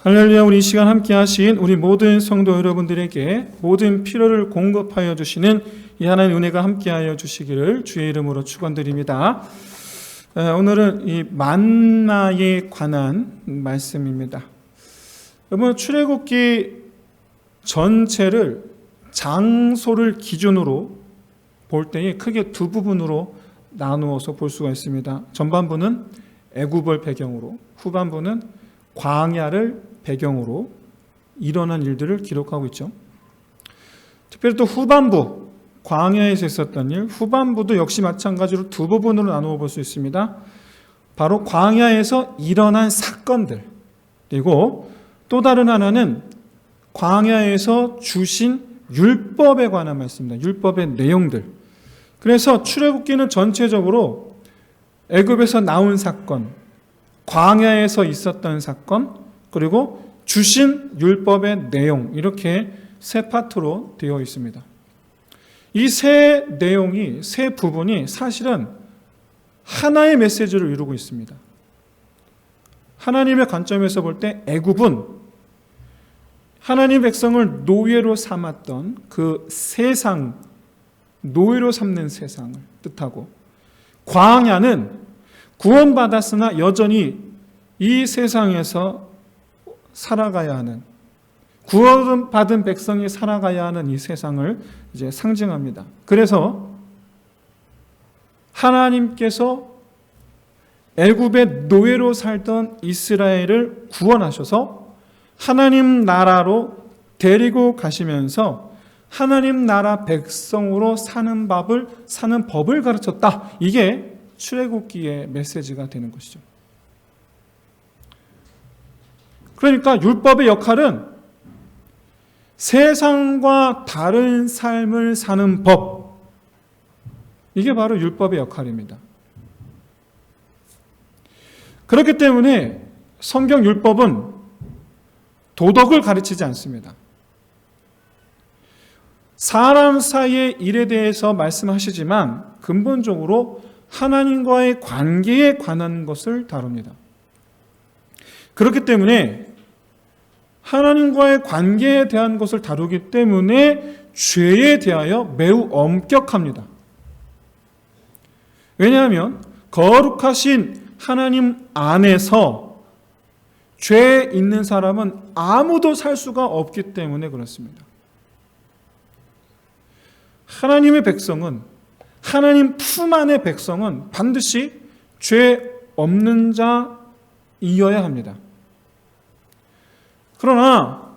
할렐루야. 우리 이 시간 함께 하신 우리 모든 성도 여러분들에게 모든 필요를 공급하여 주시는 이 하나님의 은혜가 함께하여 주시기를 주의 이름으로 축원드립니다. 오늘은 이 만나에 관한 말씀입니다. 여러분, 출애굽기 전체를 장소를 기준으로 볼 때에 크게 두 부분으로 나누어서 볼 수가 있습니다. 전반부는 애굽을 배경으로, 후반부는 광야를 배경으로 일어난 일들을 기록하고 있죠. 특별히 또 후반부, 광야에서 있었던 일, 후반부도 역시 마찬가지로 두 부분으로 나누어 볼 수 있습니다. 바로 광야에서 일어난 사건들, 그리고 또 다른 하나는 광야에서 주신 율법에 관한 말씀입니다. 율법의 내용들. 그래서 출애굽기는 전체적으로 애굽에서 나온 사건, 광야에서 있었던 사건, 그리고 주신 율법의 내용, 이렇게 세 파트로 되어 있습니다. 이 세 내용이, 세 부분이 사실은 하나의 메시지를 이루고 있습니다. 하나님의 관점에서 볼 때 애굽은 하나님의 백성을 노예로 삼았던 그 세상, 노예로 삼는 세상을 뜻하고, 광야는 구원받았으나 여전히 이 세상에서 살아가야 하는, 구원받은 백성이 살아가야 하는 이 세상을 이제 상징합니다. 그래서 하나님께서 애굽의 노예로 살던 이스라엘을 구원하셔서 하나님 나라로 데리고 가시면서 하나님 나라 백성으로 사는 법을 가르쳤다. 이게 출애굽기의 메시지가 되는 것이죠. 그러니까 율법의 역할은 세상과 다른 삶을 사는 법, 이게 바로 율법의 역할입니다. 그렇기 때문에 성경 율법은 도덕을 가르치지 않습니다. 사람 사이의 일에 대해서 말씀하시지만 근본적으로 하나님과의 관계에 관한 것을 다룹니다. 그렇기 때문에 하나님과의 관계에 대한 것을 다루기 때문에 죄에 대하여 매우 엄격합니다. 왜냐하면 거룩하신 하나님 안에서 죄 있는 사람은 아무도 살 수가 없기 때문에 그렇습니다. 하나님의 백성은, 하나님 품 안의 백성은 반드시 죄 없는 자이어야 합니다. 그러나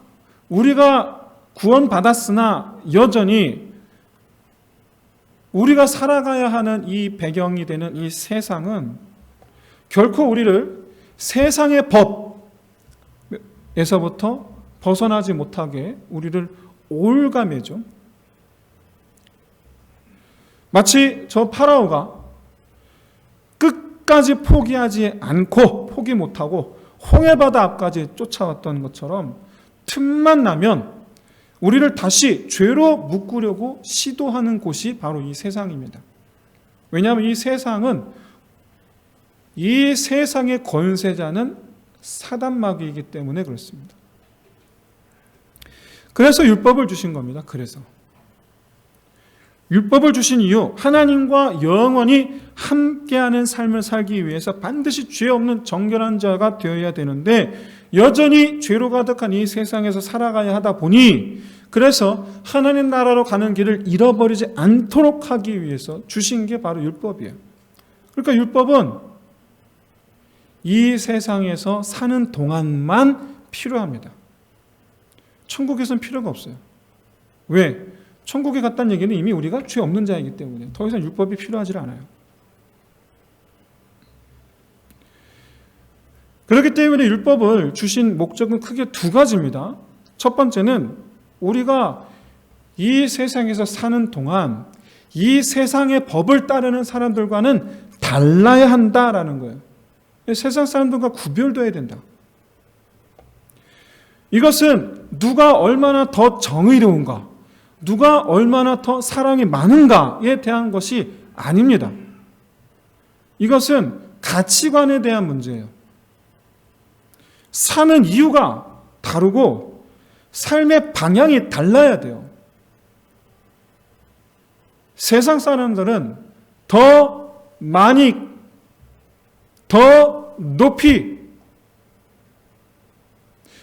우리가 구원받았으나 여전히 우리가 살아가야 하는 이 배경이 되는 이 세상은 결코 우리를 세상의 법에서부터 벗어나지 못하게 우리를 올가매죠. 마치 저 파라오가 끝까지 포기하지 않고, 포기 못하고 홍해바다 앞까지 쫓아왔던 것처럼 틈만 나면 우리를 다시 죄로 묶으려고 시도하는 곳이 바로 이 세상입니다. 왜냐하면 이 세상은, 이 세상의 권세자는 사단마귀이기 때문에 그렇습니다. 그래서 율법을 주신 겁니다. 그래서 율법을 주신 이유, 하나님과 영원히 함께하는 삶을 살기 위해서 반드시 죄 없는 정결한 자가 되어야 되는데 여전히 죄로 가득한 이 세상에서 살아가야 하다 보니, 그래서 하나님 나라로 가는 길을 잃어버리지 않도록 하기 위해서 주신 게 바로 율법이에요. 그러니까 율법은 이 세상에서 사는 동안만 필요합니다. 천국에서는 필요가 없어요. 왜? 천국에 갔다는 얘기는 이미 우리가 죄 없는 자이기 때문에 더 이상 율법이 필요하지 않아요. 그렇기 때문에 율법을 주신 목적은 크게 두 가지입니다. 첫 번째는 우리가 이 세상에서 사는 동안 이 세상의 법을 따르는 사람들과는 달라야 한다라는 거예요. 세상 사람들과 구별돼야 된다. 이것은 누가 얼마나 더 정의로운가, 누가 얼마나 더 사랑이 많은가에 대한 것이 아닙니다. 이것은 가치관에 대한 문제예요. 사는 이유가 다르고 삶의 방향이 달라야 돼요. 세상 사람들은 더 많이, 더 높이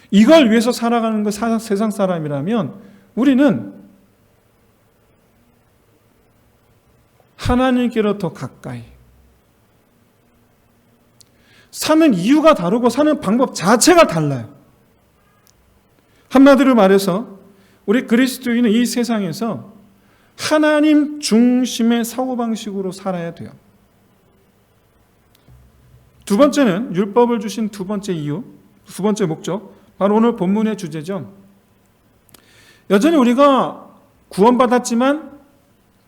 이걸 위해서 살아가는 거 세상 사람이라면 우리는 하나님께로 더 가까이 사는 이유가 다르고 사는 방법 자체가 달라요. 한마디로 말해서 우리 그리스도인은 이 세상에서 하나님 중심의 사고방식으로 살아야 돼요. 두 번째는 율법을 주신 두 번째 이유, 두 번째 목적, 바로 오늘 본문의 주제죠. 여전히 우리가 구원받았지만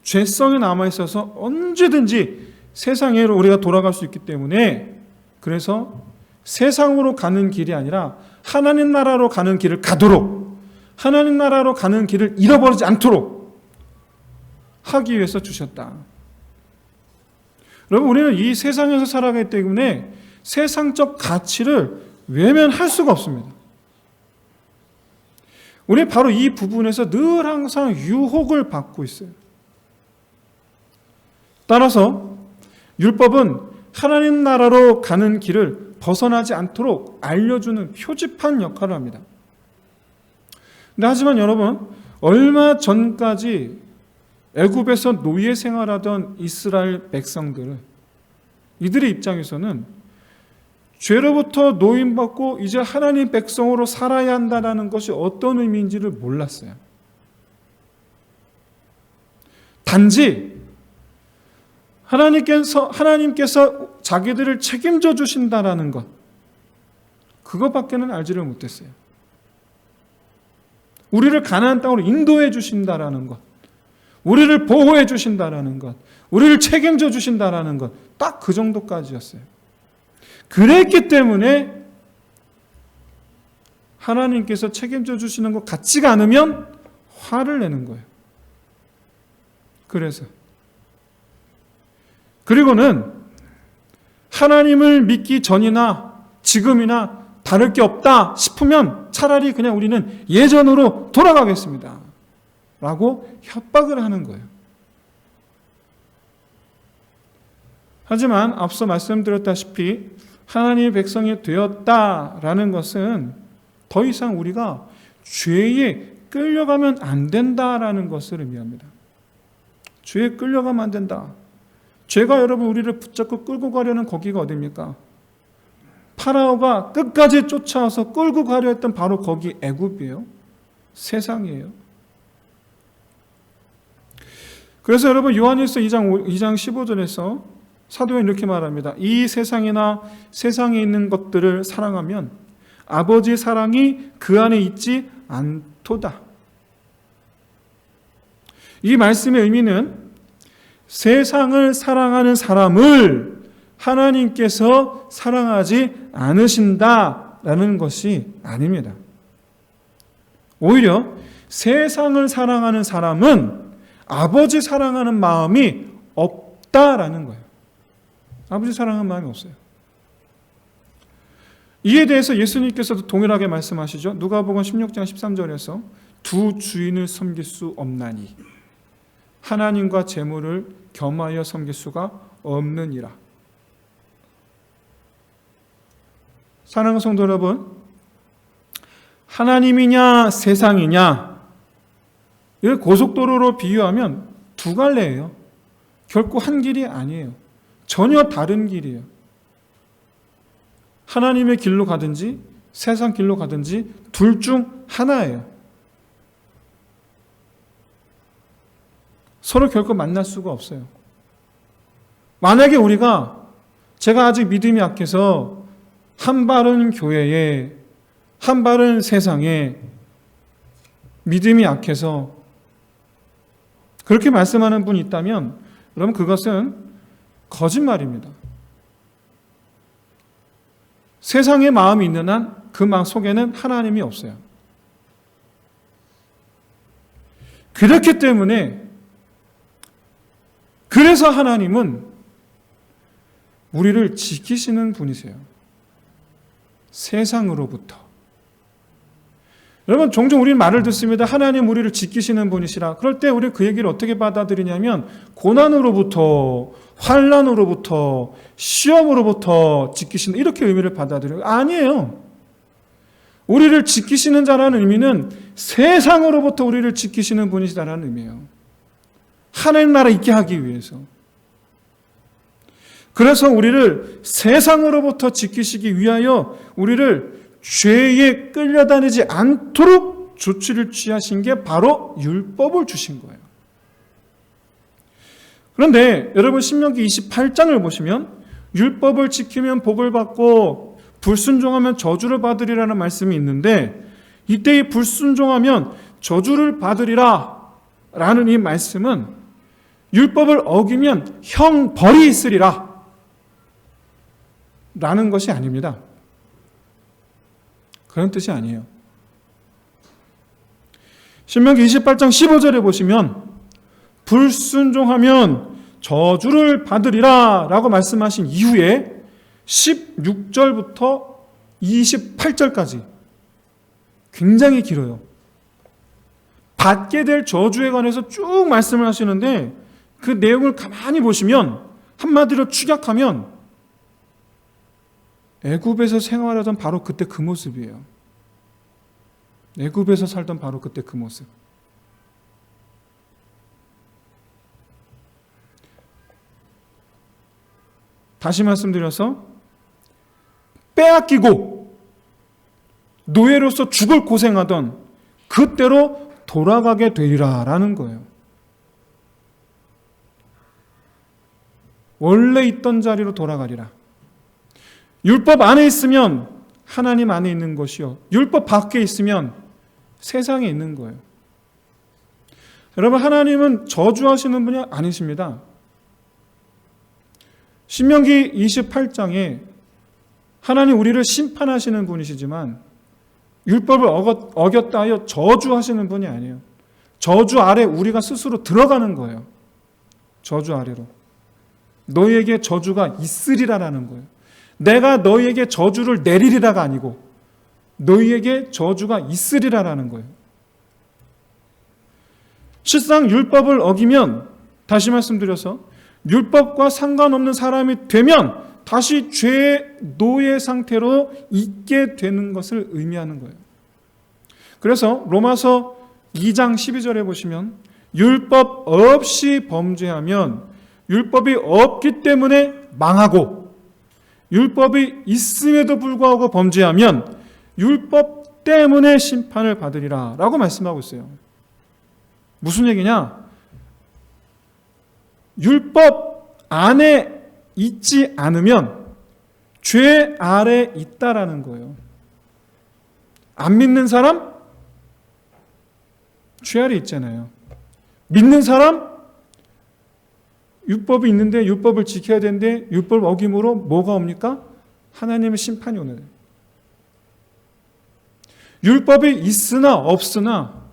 죄성이 남아있어서 언제든지 세상으로 우리가 돌아갈 수 있기 때문에 그래서 세상으로 가는 길이 아니라 하나님 나라로 가는 길을 가도록, 하나님 나라로 가는 길을 잃어버리지 않도록 하기 위해서 주셨다. 여러분, 우리는 이 세상에서 살아가기 때문에 세상적 가치를 외면할 수가 없습니다. 우리 바로 이 부분에서 늘 항상 유혹을 받고 있어요. 따라서 율법은 하나님 나라로 가는 길을 벗어나지 않도록 알려주는 표지판 역할을 합니다. 근데 하지만 여러분, 얼마 전까지 애굽에서 노예 생활하던 이스라엘 백성들, 이들의 입장에서는 죄로부터 노임받고 이제 하나님 백성으로 살아야 한다는 것이 어떤 의미인지를 몰랐어요. 단지 하나님께서 자기들을 책임져 주신다라는 것, 그것밖에는 알지를 못했어요. 우리를 가나안 땅으로 인도해 주신다라는 것, 우리를 보호해 주신다라는 것, 우리를 책임져 주신다라는 것, 딱 그 정도까지였어요. 그랬기 때문에 하나님께서 책임져 주시는 것 같지가 않으면 화를 내는 거예요. 그리고는 하나님을 믿기 전이나 지금이나 다를 게 없다 싶으면 차라리 그냥 우리는 예전으로 돌아가겠습니다 라고 협박을 하는 거예요. 하지만 앞서 말씀드렸다시피 하나님의 백성이 되었다라는 것은 더 이상 우리가 죄에 끌려가면 안 된다라는 것을 의미합니다. 죄에 끌려가면 안 된다. 죄가 여러분 우리를 붙잡고 끌고 가려는 거기가 어디입니까? 파라오가 끝까지 쫓아와서 끌고 가려 했던 바로 거기 애굽이에요. 세상이에요. 그래서 여러분 요한일서 2장 15절에서 사도는 이렇게 말합니다. 이 세상이나 세상에 있는 것들을 사랑하면 아버지 사랑이 그 안에 있지 않도다. 이 말씀의 의미는 세상을 사랑하는 사람을 하나님께서 사랑하지 않으신다라는 것이 아닙니다. 오히려 세상을 사랑하는 사람은 아버지 사랑하는 마음이 없다라는 거예요. 아버지 사랑하는 마음이 없어요. 이에 대해서 예수님께서도 동일하게 말씀하시죠. 누가복음 16장 13절에서 두 주인을 섬길 수 없나니 하나님과 재물을 겸하여 섬길 수가 없느니라. 사랑하는 성도 여러분, 하나님이냐 세상이냐 이걸 고속도로로 비유하면 두 갈래예요. 결코 한 길이 아니에요. 전혀 다른 길이에요. 하나님의 길로 가든지 세상 길로 가든지 둘 중 하나예요. 서로 결코 만날 수가 없어요. 만약에 제가 아직 믿음이 약해서 한 발은 교회에 한 발은 세상에 믿음이 약해서 그렇게 말씀하는 분이 있다면 여러분 그것은 거짓말입니다. 세상의 마음이 있는 한 그 마음 속에는 하나님이 없어요. 그렇기 때문에 그래서 하나님은 우리를 지키시는 분이세요. 세상으로부터. 여러분, 종종 우리는 말을 듣습니다. 하나님 우리를 지키시는 분이시라. 그럴 때 우리는 그 얘기를 어떻게 받아들이냐면 고난으로부터, 환난으로부터, 시험으로부터 지키신다, 이렇게 의미를 받아들여요. 아니에요. 우리를 지키시는 자라는 의미는 세상으로부터 우리를 지키시는 분이시다라는 의미예요. 하나님 나라 있게 하기 위해서. 그래서 우리를 세상으로부터 지키시기 위하여 우리를 죄에 끌려다니지 않도록 조치를 취하신 게 바로 율법을 주신 거예요. 그런데 여러분, 신명기 28장을 보시면 율법을 지키면 복을 받고 불순종하면 저주를 받으리라는 말씀이 있는데, 이때 이 불순종하면 저주를 받으리라 라는 이 말씀은 율법을 어기면 형벌이 있으리라 라는 것이 아닙니다. 그런 뜻이 아니에요. 신명기 28장 15절에 보시면 불순종하면 저주를 받으리라 라고 말씀하신 이후에 16절부터 28절까지 굉장히 길어요. 받게 될 저주에 관해서 쭉 말씀을 하시는데, 그 내용을 가만히 보시면 한마디로 축약하면 애굽에서 생활하던 바로 그때 그 모습이에요. 애굽에서 살던 바로 그때 그 모습. 다시 말씀드려서 빼앗기고 노예로서 죽을 고생하던 그때로 돌아가게 되리라라는 거예요. 원래 있던 자리로 돌아가리라. 율법 안에 있으면 하나님 안에 있는 것이요, 율법 밖에 있으면 세상에 있는 거예요. 여러분, 하나님은 저주하시는 분이 아니십니다. 신명기 28장에 하나님 우리를 심판하시는 분이시지만 율법을 어겼다 하여 저주하시는 분이 아니에요. 저주 아래 우리가 스스로 들어가는 거예요. 저주 아래로. 너희에게 저주가 있으리라라는 거예요. 내가 너희에게 저주를 내리리라가 아니고 너희에게 저주가 있으리라라는 거예요. 실상 율법을 어기면, 다시 말씀드려서 율법과 상관없는 사람이 되면 다시 죄의 노예 상태로 있게 되는 것을 의미하는 거예요. 그래서 로마서 2장 12절에 보시면 율법 없이 범죄하면 율법이 없기 때문에 망하고, 율법이 있음에도 불구하고 범죄하면 율법 때문에 심판을 받으리라 라고 말씀하고 있어요. 무슨 얘기냐? 율법 안에 있지 않으면 죄 아래 있다라는 거예요. 안 믿는 사람? 죄 아래 있잖아요. 믿는 사람? 율법이 있는데 율법을 지켜야 되는데 율법 어김으로 뭐가 옵니까? 하나님의 심판이 오는 거예요. 율법이 있으나 없으나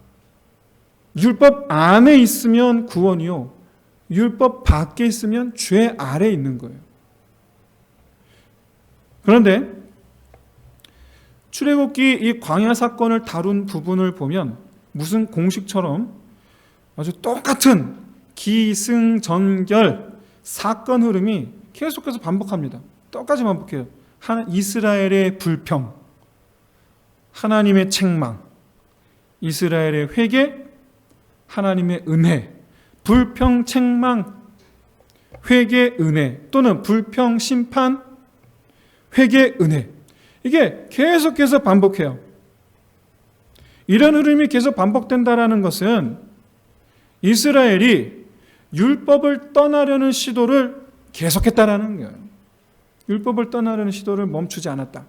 율법 안에 있으면 구원이요, 율법 밖에 있으면 죄 아래에 있는 거예요. 그런데 출애굽기 이 광야 사건을 다룬 부분을 보면 무슨 공식처럼 아주 똑같은 기승전결 사건 흐름이 계속해서 반복합니다. 똑같이 반복해요. 이스라엘의 불평, 하나님의 책망, 이스라엘의 회개, 하나님의 은혜, 불평, 책망, 회개, 은혜, 또는 불평, 심판, 회개, 은혜. 이게 계속해서 반복해요. 이런 흐름이 계속 반복된다는 것은 이스라엘이 율법을 떠나려는 시도를 계속했다라는 거예요. 율법을 떠나려는 시도를 멈추지 않았다.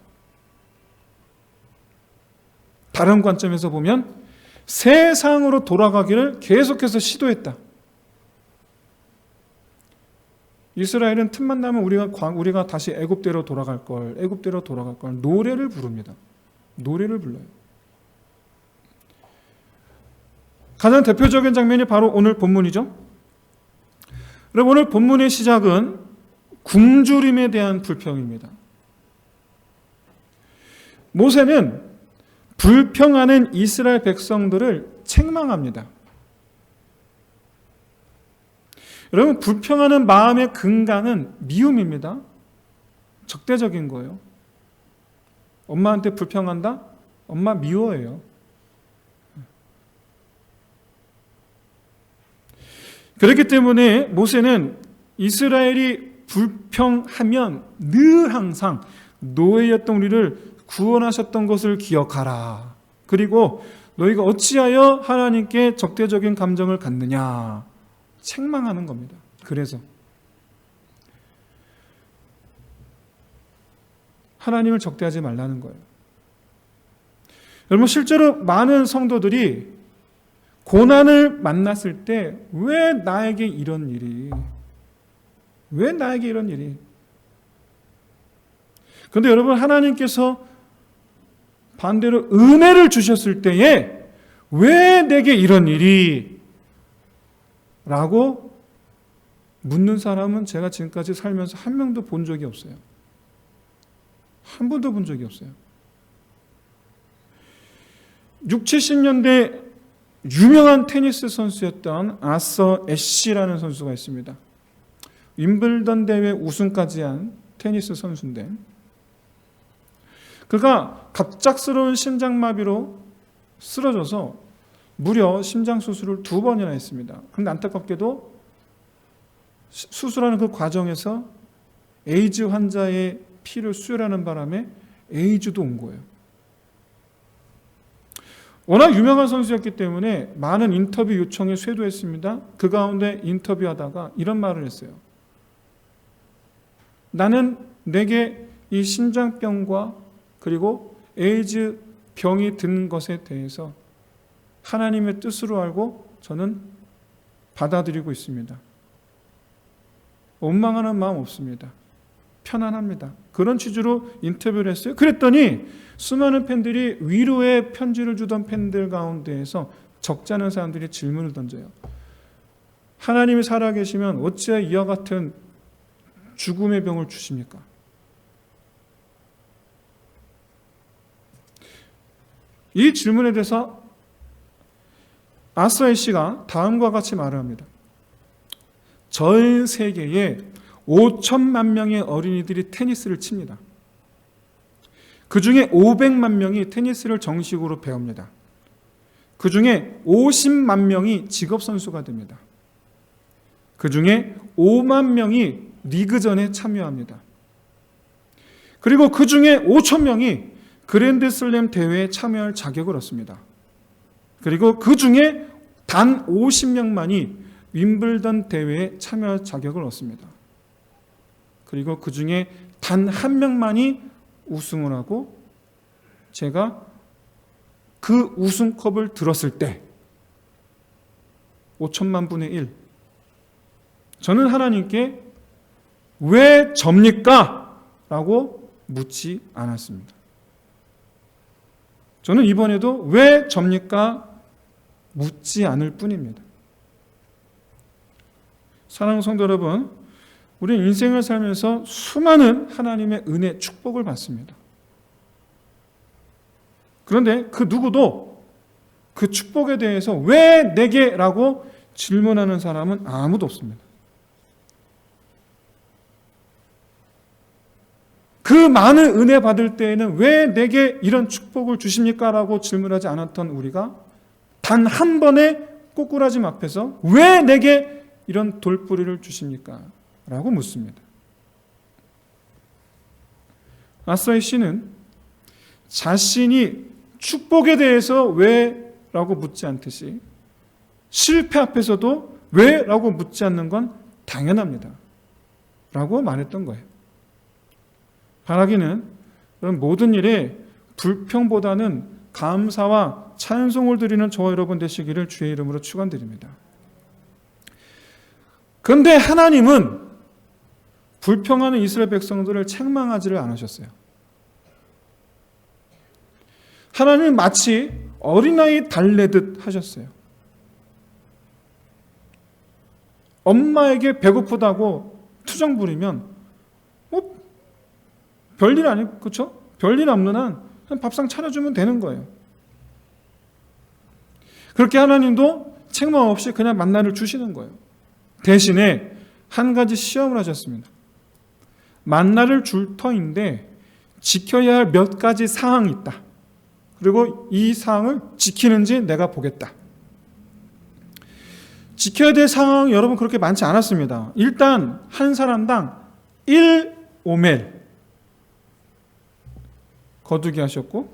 다른 관점에서 보면 세상으로 돌아가기를 계속해서 시도했다. 이스라엘은 틈만 나면 우리가 다시 애굽대로 돌아갈 걸, 애굽대로 돌아갈 걸 노래를 부릅니다. 노래를 불러요. 가장 대표적인 장면이 바로 오늘 본문이죠. 여러분, 오늘 본문의 시작은 굶주림에 대한 불평입니다. 모세는 불평하는 이스라엘 백성들을 책망합니다. 여러분, 불평하는 마음의 근간은 미움입니다. 적대적인 거예요. 엄마한테 불평한다? 엄마 미워해요. 그렇기 때문에 모세는 이스라엘이 불평하면 늘 항상 노예였던 우리를 구원하셨던 것을 기억하라. 그리고 너희가 어찌하여 하나님께 적대적인 감정을 갖느냐. 책망하는 겁니다. 그래서 하나님을 적대하지 말라는 거예요. 여러분, 실제로 많은 성도들이 고난을 만났을 때 왜 나에게 이런 일이? 왜 나에게 이런 일이? 그런데 여러분, 하나님께서 반대로 은혜를 주셨을 때에 왜 내게 이런 일이? 라고 묻는 사람은 제가 지금까지 살면서 한 명도 본 적이 없어요. 한 번도 본 적이 없어요. 60, 70년대 유명한 테니스 선수였던 아서 애쉬라는 선수가 있습니다. 윈블던 대회 우승까지 한 테니스 선수인데, 그가 갑작스러운 심장마비로 쓰러져서 무려 심장 수술을 2번이나 했습니다. 그런데 안타깝게도 수술하는 그 과정에서 에이즈 환자의 피를 수혈하는 바람에 에이즈도 온 거예요. 워낙 유명한 선수였기 때문에 많은 인터뷰 요청에 쇄도했습니다. 그 가운데 인터뷰하다가 이런 말을 했어요. 나는 내게 이 심장병과 그리고 에이즈 병이 든 것에 대해서 하나님의 뜻으로 알고 저는 받아들이고 있습니다. 원망하는 마음 없습니다. 편안합니다. 그런 취지로 인터뷰를 했어요. 그랬더니 수많은 팬들이 위로의 편지를 주던 팬들 가운데에서 적지 않은 사람들이 질문을 던져요. 하나님이 살아계시면 어찌하여 이와 같은 죽음의 병을 주십니까? 이 질문에 대해서 아서 애쉬가 다음과 같이 말을 합니다. 전 세계에 5천만 명의 어린이들이 테니스를 칩니다. 그 중에 500만 명이 테니스를 정식으로 배웁니다. 그 중에 50만 명이 직업선수가 됩니다. 그 중에 5만 명이 리그전에 참여합니다. 그리고 그 중에 5천 명이 그랜드슬램 대회에 참여할 자격을 얻습니다. 그리고 그 중에 단 50명만이 윈블던 대회에 참여할 자격을 얻습니다. 그리고 그 중에 단 한 명만이 우승을 하고 제가 그 우승컵을 들었을 때 5천만 분의 1 저는 하나님께 왜 접니까? 라고 묻지 않았습니다. 저는 이번에도 왜 접니까? 묻지 않을 뿐입니다. 사랑하는 성도 여러분, 우리는 인생을 살면서 수많은 하나님의 은혜, 축복을 받습니다. 그런데 그 누구도 그 축복에 대해서 왜 내게? 라고 질문하는 사람은 아무도 없습니다. 그 많은 은혜 받을 때에는 왜 내게 이런 축복을 주십니까? 라고 질문하지 않았던 우리가 단 한 번의 꼬꾸라짐 앞에서 왜 내게 이런 돌뿌리를 주십니까? 라고 묻습니다. 아서 애쉬는 자신이 축복에 대해서 왜? 라고 묻지 않듯이 실패 앞에서도 왜? 라고 묻지 않는 건 당연합니다. 라고 말했던 거예요. 바라기는 모든 일에 불평보다는 감사와 찬송을 드리는 저와 여러분 되시기를 주의 이름으로 축원드립니다. 그런데 하나님은 불평하는 이스라엘 백성들을 책망하지를 않으셨어요. 하나님은 마치 어린아이 달래듯 하셨어요. 엄마에게 배고프다고 투정 부리면 별일 아니고, 그렇죠? 별일 없는 한 그냥 밥상 차려주면 되는 거예요. 그렇게 하나님도 책망 없이 그냥 만나를 주시는 거예요. 대신에 한 가지 시험을 하셨습니다. 만나를 줄 터인데 지켜야 할 몇 가지 사항이 있다. 그리고 이 사항을 지키는지 내가 보겠다. 지켜야 될 상황이 여러분 그렇게 많지 않았습니다. 일단 한 사람당 1오멜 거두게 하셨고,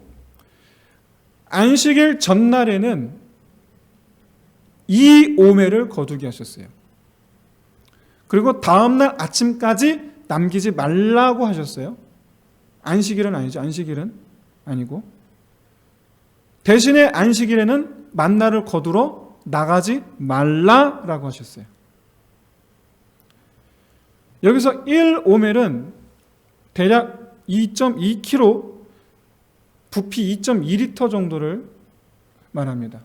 안식일 전날에는 2오멜을 거두게 하셨어요. 그리고 다음날 아침까지 남기지 말라고 하셨어요. 안식일은 아니죠. 안식일은 아니고. 대신에 안식일에는 만나를 거두러 나가지 말라라고 하셨어요. 여기서 1오멜은 대략 2.2kg, 부피 2.2리터 정도를 말합니다.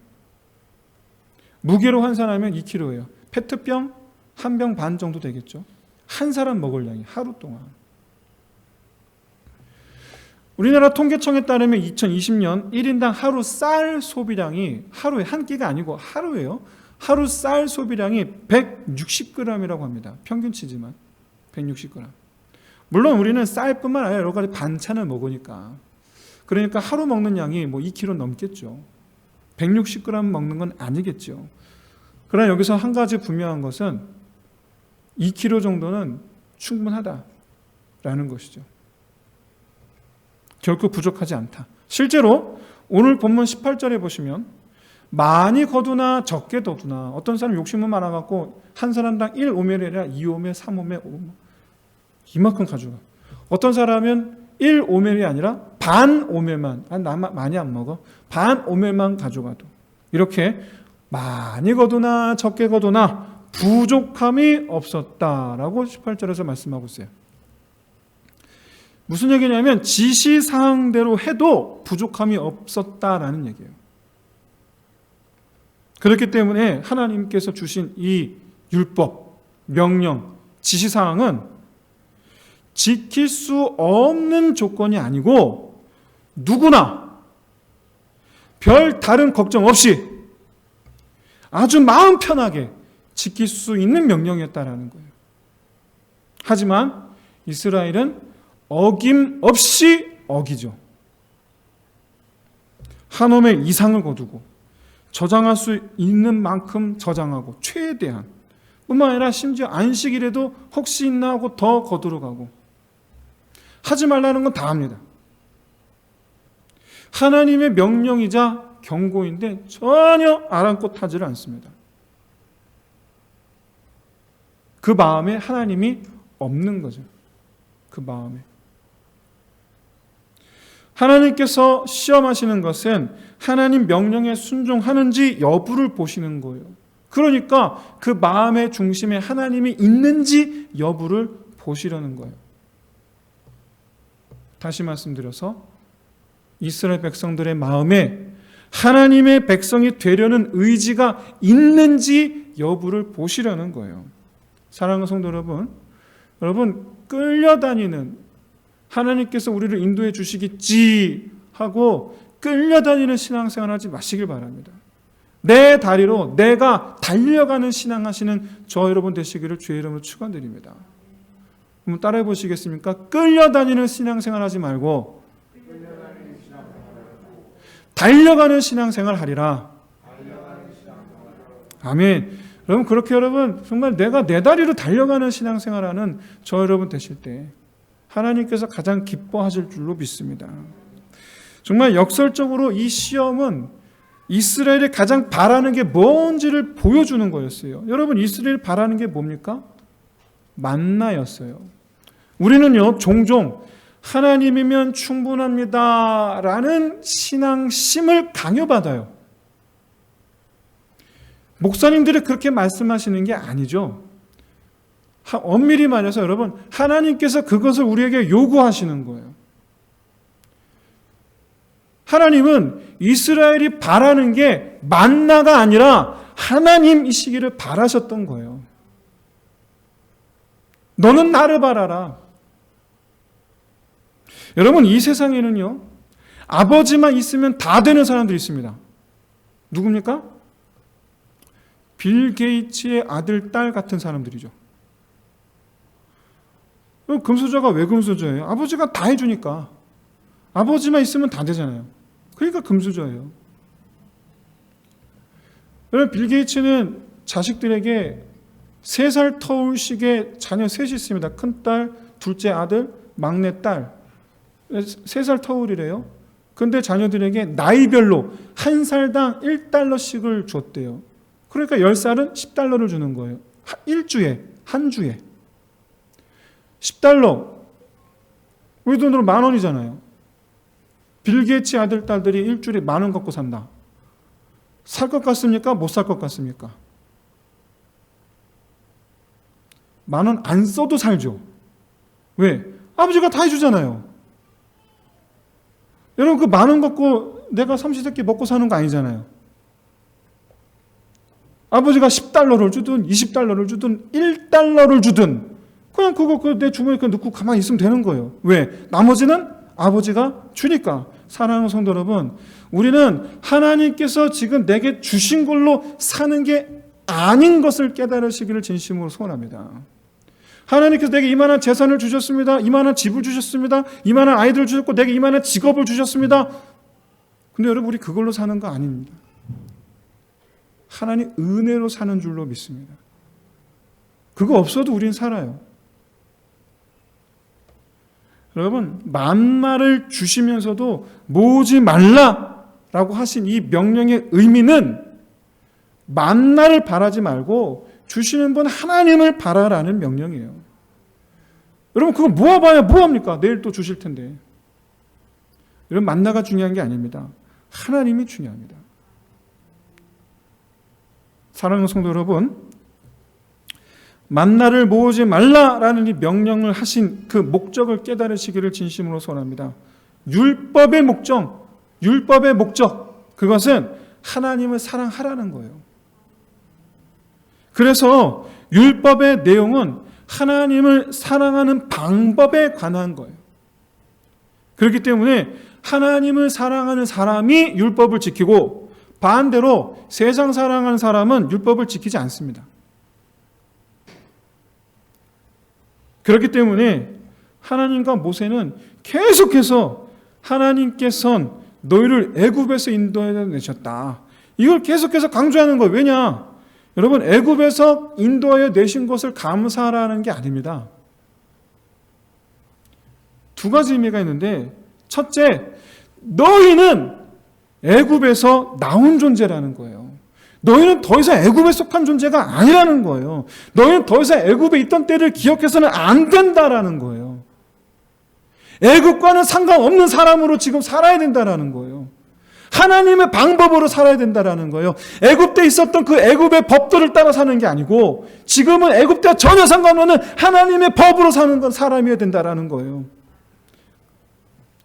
무게로 환산하면 2kg예요. 페트병 한 병 반 정도 되겠죠. 한 사람 먹을 양이 하루 동안. 우리나라 통계청에 따르면 2020년 1인당 하루 쌀 소비량이, 하루에 한 끼가 아니고 하루에요. 하루 쌀 소비량이 160g이라고 합니다. 평균치지만 160g. 물론 우리는 쌀뿐만 아니라 여러 가지 반찬을 먹으니까, 그러니까 하루 먹는 양이 뭐 2kg 넘겠죠. 160g 먹는 건 아니겠죠. 그러나 여기서 한 가지 분명한 것은 2kg 정도는 충분하다라는 것이죠. 결코 부족하지 않다. 실제로 오늘 본문 18절에 보시면 많이 거두나 적게 거두나, 어떤 사람 욕심은 많아갖고 한 사람당 1오멜이 아니라 2오멜, 3오멜, 5오멜 이만큼 가져가. 어떤 사람은 1오멜이 아니라 반 오멜만, 나 많이 안 먹어, 반 오멜만 가져가도 이렇게 많이 거두나 적게 거두나 부족함이 없었다라고 18절에서 말씀하고 있어요. 무슨 얘기냐면 지시사항대로 해도 부족함이 없었다라는 얘기예요. 그렇기 때문에 하나님께서 주신 이 율법, 명령, 지시사항은 지킬 수 없는 조건이 아니고 누구나 별 다른 걱정 없이 아주 마음 편하게 지킬 수 있는 명령이었다라는 거예요. 하지만 이스라엘은 어김없이 어기죠. 한 오멜 이상을 거두고 저장할 수 있는 만큼 저장하고 최대한, 뿐만 아니라 심지어 안식일에도 혹시 있나 하고 더 거두러 가고, 하지 말라는 건 다 합니다. 하나님의 명령이자 경고인데 전혀 아랑곳하지를 않습니다. 그 마음에 하나님이 없는 거죠. 그 마음에. 하나님께서 시험하시는 것은 하나님 명령에 순종하는지 여부를 보시는 거예요. 그러니까 그 마음의 중심에 하나님이 있는지 여부를 보시려는 거예요. 다시 말씀드려서 이스라엘 백성들의 마음에 하나님의 백성이 되려는 의지가 있는지 여부를 보시려는 거예요. 사랑하는 성도 여러분 끌려다니는, 하나님께서 우리를 인도해 주시겠지 하고 끌려다니는 신앙생활 하지 마시길 바랍니다. 내 다리로 내가 달려가는 신앙하시는 저 여러분 되시기를 주의 이름으로 축원드립니다. 한번 따라해 보시겠습니까? 끌려다니는 신앙생활 하지 말고 달려가는 신앙생활 하리라. 아멘. 여러분 그렇게 정말 내가 내 다리로 달려가는 신앙생활하는 저 여러분 되실 때 하나님께서 가장 기뻐하실 줄로 믿습니다. 정말 역설적으로 이 시험은 이스라엘이 가장 바라는 게 뭔지를 보여주는 거였어요. 여러분 이스라엘이 바라는 게 뭡니까? 만나였어요. 우리는요 종종 하나님이면 충분합니다 라는 신앙심을 강요받아요. 목사님들이 그렇게 말씀하시는 게 아니죠. 엄밀히 말해서 여러분 하나님께서 그것을 우리에게 요구하시는 거예요. 하나님은 이스라엘이 바라는 게 만나가 아니라 하나님이시기를 바라셨던 거예요. 너는 나를 바라라. 여러분 이 세상에는요 아버지만 있으면 다 되는 사람들이 있습니다. 누굽니까? 빌 게이츠의 아들, 딸 같은 사람들이죠. 금수저가 왜 금수저예요? 아버지가 다 해주니까. 아버지만 있으면 다 되잖아요. 그러니까 금수저예요. 여러분, 빌 게이츠는 자식들에게 3살 터울씩의 자녀 셋이 있습니다. 큰딸, 둘째 아들, 막내 딸. 3살 터울이래요. 근데 자녀들에게 나이별로 한 살당 $1씩을 줬대요. 그러니까 10살은 $10를 주는 거예요. 일주에, 한 주에. $10. 우리 돈으로 10,000원이잖아요. 빌 게이츠 아들, 딸들이 일주일에 10,000원 갖고 산다. 살 것 같습니까? 못 살 것 같습니까? 10,000원 안 써도 살죠. 왜? 아버지가 다 해주잖아요. 여러분, 그 10,000원 갖고 내가 삼시세끼 먹고 사는 거 아니잖아요. 아버지가 $10를 주든 $20를 주든 $1를 주든 그냥 그거 내 주머니에 넣고 가만히 있으면 되는 거예요. 왜? 나머지는 아버지가 주니까. 사랑하는 성도 여러분, 우리는 하나님께서 지금 내게 주신 걸로 사는 게 아닌 것을 깨달으시기를 진심으로 소원합니다. 하나님께서 내게 이만한 재산을 주셨습니다. 이만한 집을 주셨습니다. 이만한 아이들을 주셨고 내게 이만한 직업을 주셨습니다. 근데 여러분, 우리 그걸로 사는 거 아닙니다. 하나님 은혜로 사는 줄로 믿습니다. 그거 없어도 우린 살아요. 여러분, 만나를 주시면서도 모으지 말라라고 하신 이 명령의 의미는 만나를 바라지 말고 주시는 분 하나님을 바라라는 명령이에요. 여러분, 그거 모아봐야 뭐합니까? 내일 또 주실 텐데. 여러분, 만나가 중요한 게 아닙니다. 하나님이 중요합니다. 사랑하는 성도 여러분, 만나를 모으지 말라라는 이 명령을 하신 그 목적을 깨달으시기를 진심으로 소원합니다. 율법의 목적, 그것은 하나님을 사랑하라는 거예요. 그래서 율법의 내용은 하나님을 사랑하는 방법에 관한 거예요. 그렇기 때문에 하나님을 사랑하는 사람이 율법을 지키고 반대로 세상 사랑하는 사람은 율법을 지키지 않습니다. 그렇기 때문에 하나님과 모세는 계속해서 하나님께서는 너희를 애굽에서 인도해내셨다. 이걸 계속해서 강조하는 거예요. 왜냐? 여러분, 애굽에서 인도하여 내신 것을 감사하라는 게 아닙니다. 2가지 의미가 있는데, 첫째, 너희는 애굽에서 나온 존재라는 거예요. 너희는 더 이상 애굽에 속한 존재가 아니라는 거예요. 너희는 더 이상 애굽에 있던 때를 기억해서는 안 된다라는 거예요. 애굽과는 상관없는 사람으로 지금 살아야 된다라는 거예요. 하나님의 방법으로 살아야 된다라는 거예요. 애굽때 있었던 그 애굽의 법들을 따라 사는 게 아니고 지금은 애굽때와 전혀 상관없는 하나님의 법으로 사는 건 사람이어야 된다라는 거예요.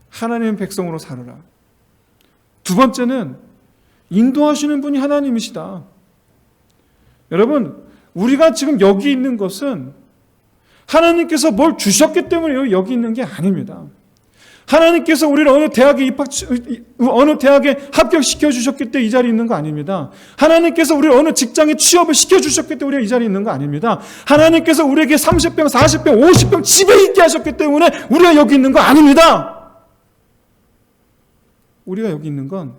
하나님의 백성으로 살아라. 2번째는 인도하시는 분이 하나님이시다. 여러분, 우리가 지금 여기 있는 것은 하나님께서 뭘 주셨기 때문에 여기 있는 게 아닙니다. 하나님께서 우리를 어느 대학에 합격시켜 주셨기 때문에 이 자리에 있는 거 아닙니다. 하나님께서 우리를 어느 직장에 취업을 시켜 주셨기 때문에 우리가 이 자리에 있는 거 아닙니다. 하나님께서 우리에게 30평, 40평, 50평 집에 있게 하셨기 때문에 우리가 여기 있는 거 아닙니다. 우리가 여기 있는 건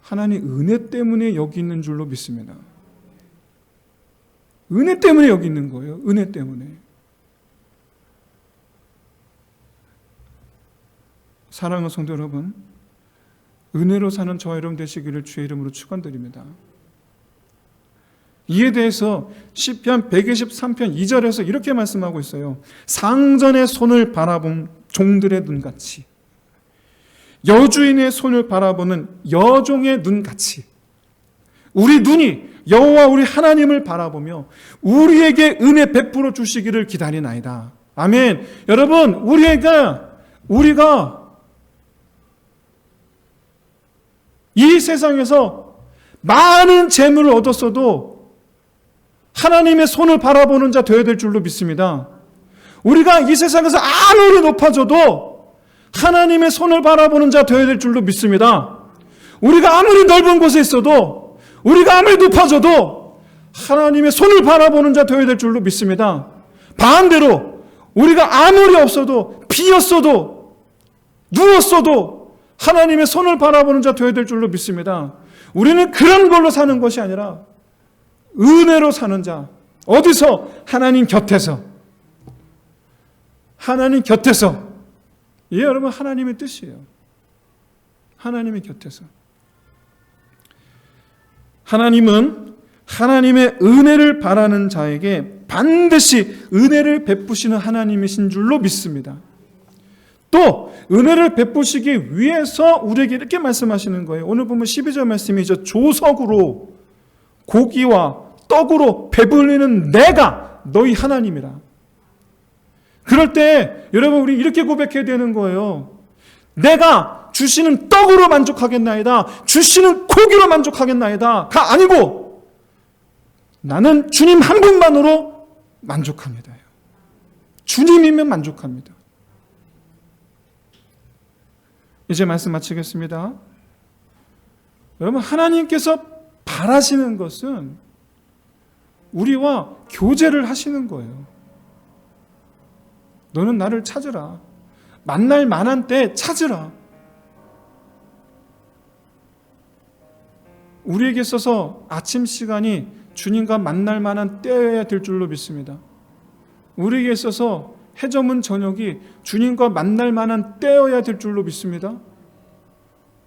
하나님 은혜 때문에 여기 있는 줄로 믿습니다. 은혜 때문에 여기 있는 거예요. 은혜 때문에. 사랑하는 성도 여러분, 은혜로 사는 저와 여러분 되시기를 주의 이름으로 축원드립니다. 이에 대해서 시편 123편 2절에서 이렇게 말씀하고 있어요. 상전의 손을 바라본 종들의 눈같이, 여주인의 손을 바라보는 여종의 눈같이 우리 눈이 여호와 우리 하나님을 바라보며 우리에게 은혜 베풀어 주시기를 기다리나이다. 아멘. 여러분, 우리가 이 세상에서 많은 재물을 얻었어도 하나님의 손을 바라보는 자 되어야 될 줄로 믿습니다. 우리가 이 세상에서 아무리 높아져도 하나님의 손을 바라보는 자 되어야 될 줄로 믿습니다. 우리가 아무리 넓은 곳에 있어도, 우리가 아무리 높아져도 하나님의 손을 바라보는 자 되어야 될 줄로 믿습니다. 반대로 우리가 아무리 없어도 비었어도 누웠어도 하나님의 손을 바라보는 자 되어야 될 줄로 믿습니다. 우리는 그런 걸로 사는 것이 아니라 은혜로 사는 자. 어디서? 하나님 곁에서. 하나님 곁에서. 예, 여러분, 하나님의 뜻이에요. 하나님의 곁에서. 하나님은 하나님의 은혜를 바라는 자에게 반드시 은혜를 베푸시는 하나님이신 줄로 믿습니다. 또 은혜를 베푸시기 위해서 우리에게 이렇게 말씀하시는 거예요. 오늘 보면 12절 말씀이죠. 조석으로 고기와 떡으로 배불리는 내가 너희 하나님이라. 그럴 때 여러분 우리 이렇게 고백해야 되는 거예요. 내가 주시는 떡으로 만족하겠나이다. 주시는 고기로 만족하겠나이다가 아니고 나는 주님 한 분만으로 만족합니다. 주님이면 만족합니다. 이제 말씀 마치겠습니다. 여러분, 하나님께서 바라시는 것은 우리와 교제를 하시는 거예요. 너는 나를 찾으라. 만날 만한 때 찾으라. 우리에게 있어서 아침 시간이 주님과 만날 만한 때여야 될 줄로 믿습니다. 우리에게 있어서 해저문 저녁이 주님과 만날 만한 때여야 될 줄로 믿습니다.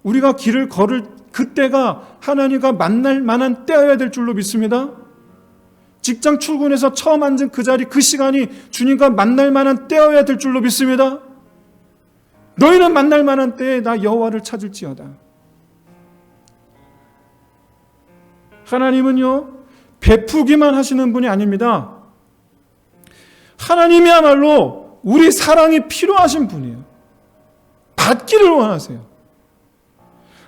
우리가 길을 걸을 그때가 하나님과 만날 만한 때여야 될 줄로 믿습니다. 직장 출근해서 처음 앉은 그 자리, 그 시간이 주님과 만날 만한 때여야 될 줄로 믿습니다. 너희는 만날 만한 때에 나 여호와를 찾을지어다. 하나님은요, 베푸기만 하시는 분이 아닙니다. 하나님이야말로 우리 사랑이 필요하신 분이에요. 받기를 원하세요.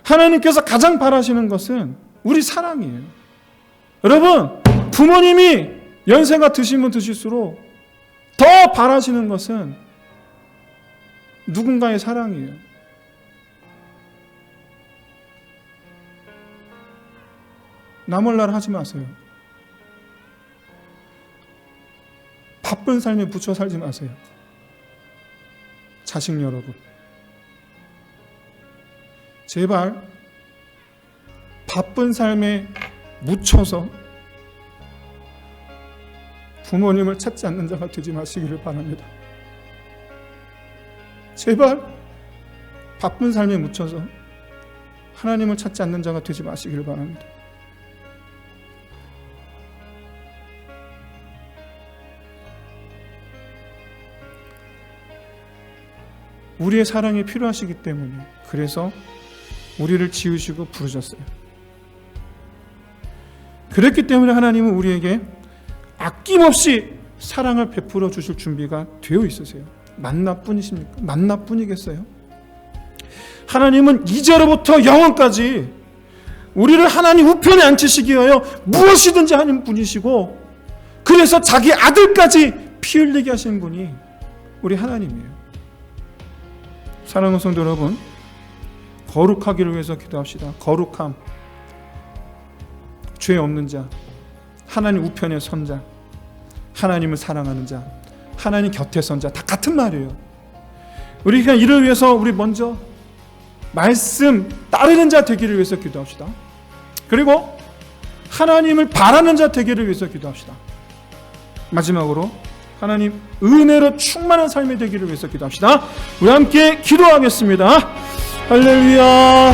하나님께서 가장 바라시는 것은 우리 사랑이에요. 여러분, 부모님이 연세가 드시면 드실수록 더 바라시는 것은 누군가의 사랑이에요. 나 몰라라 하지 마세요. 바쁜 삶에 붙여 살지 마세요. 자식 여러분, 제발 바쁜 삶에 묻혀서 부모님을 찾지 않는 자가 되지 마시기를 바랍니다. 제발 바쁜 삶에 묻혀서 하나님을 찾지 않는 자가 되지 마시기를 바랍니다. 우리의 사랑이 필요하시기 때문에, 그래서 우리를 지으시고 부르셨어요. 그랬기 때문에 하나님은 우리에게 아낌없이 사랑을 베풀어 주실 준비가 되어 있으세요. 만나뿐이십니까? 만나뿐이겠어요? 하나님은 이제로부터 영원까지 우리를 하나님 우편에 앉히시기 위하여 무엇이든지 하는 분이시고, 그래서 자기 아들까지 피 흘리게 하시는 분이 우리 하나님이에요. 사랑하는 성도 여러분, 거룩하기를 위해서 기도합시다. 거룩함, 죄 없는 자, 하나님 우편에 선 자, 하나님을 사랑하는 자, 하나님 곁에 선 자, 다 같은 말이에요. 우리가 이를 위해서 우리 먼저 말씀 따르는 자 되기를 위해서 기도합시다. 그리고 하나님을 바라는 자 되기를 위해서 기도합시다. 마지막으로 하나님 은혜로 충만한 삶이 되기를 위해서 기도합시다. 우리 함께 기도하겠습니다. 할렐루야.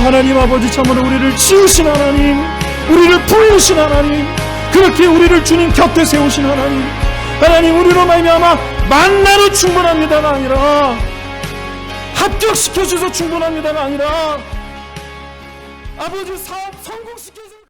하나님 아버지, 참으로 우리를 지으신 하나님, 우리를 부르신 하나님, 그렇게 우리를 주님 곁에 세우신 하나님, 하나님 우리로 말미암아 만나로 충분합니다가 아니라, 합격시켜주셔서 충분합니다가 아니라, 아버지 사업 성공시켜주셔서